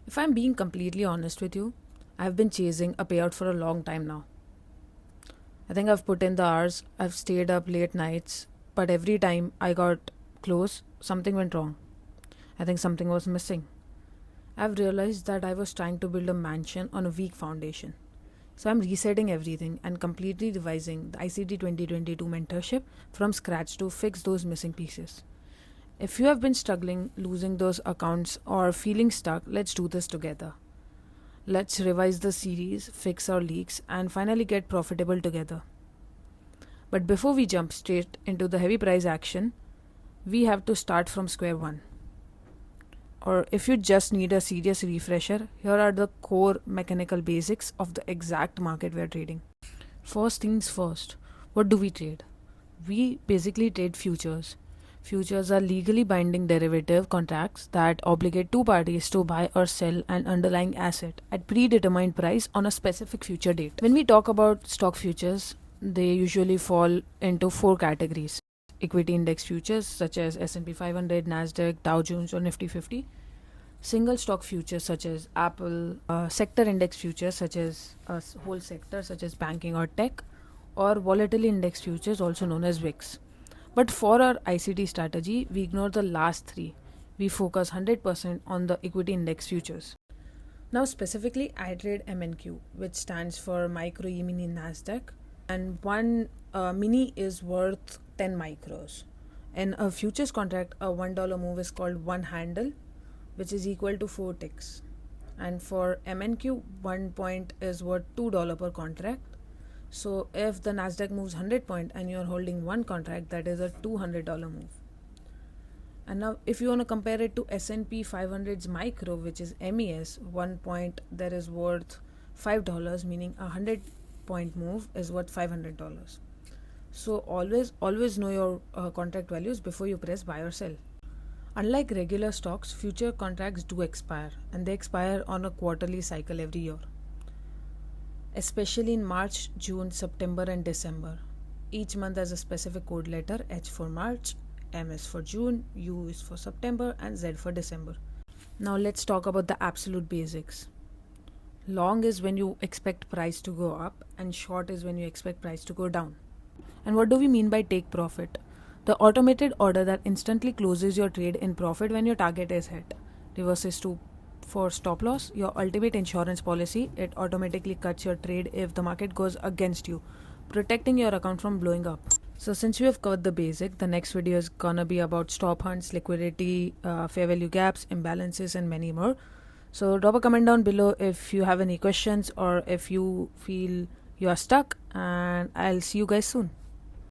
If I'm being completely honest with you, I've been chasing a payout for a long time now. I think I've put in the hours, I've stayed up late nights, but every time I got close, something went wrong. I think something was missing. I've realized that I was trying to build a mansion on a weak foundation. So I'm resetting everything and completely revising the ICT 2022 mentorship from scratch to fix those missing pieces. If you have been struggling, losing those accounts, or feeling stuck, let's do this together. Let's revise the series, fix our leaks, and finally get profitable together. But before we jump straight into the heavy price action, we have to start from square one. Or if you just need a serious refresher, here are the core mechanical basics of the exact market we are trading. First things first, what do we trade? We basically trade futures. Futures are legally binding derivative contracts that obligate two parties to buy or sell an underlying asset at predetermined price on a specific future date. When we talk about stock futures, they usually fall into four categories. Equity index futures such as S&P 500, Nasdaq, Dow Jones or Nifty 50. Single stock futures such as Apple, sector index futures such as a whole sector such as banking or tech, or volatility index futures also known as VIX. But for our ICT strategy, we ignore the last three. We focus 100% on the equity index futures. Now specifically, I trade MNQ, which stands for micro E-mini Nasdaq, and one mini is worth 10 micros. In a futures contract, a $1 move is called one handle, which is equal to 4 ticks. And for MNQ, 1 point is worth $2 per contract. So if the Nasdaq moves 100 point and you're holding one contract, that is a $200 move. And now if you want to compare it to S&P 500's micro, which is MES, 1 point there is worth $5, meaning a 100 point move is worth $500. So always know your contract values before you press buy or sell. Unlike regular stocks, future contracts do expire, and they expire on a quarterly cycle every year. Especially in March, June, September and December. Each month has a specific code letter, H for March, M is for June, U is for September and Z for December. Now let's talk about the absolute basics. Long is when you expect price to go up and short is when you expect price to go down. And what do we mean by take profit? The automated order that instantly closes your trade in profit when your target is hit. Reverses to for stop loss, your ultimate insurance policy. It automatically cuts your trade if the market goes against you, protecting your account from blowing up. So since we have covered the basic, the next video is gonna be about stop hunts, liquidity, fair value gaps, imbalances and many more. So drop a comment down below if you have any questions or if you feel you are stuck, and I'll see you guys soon.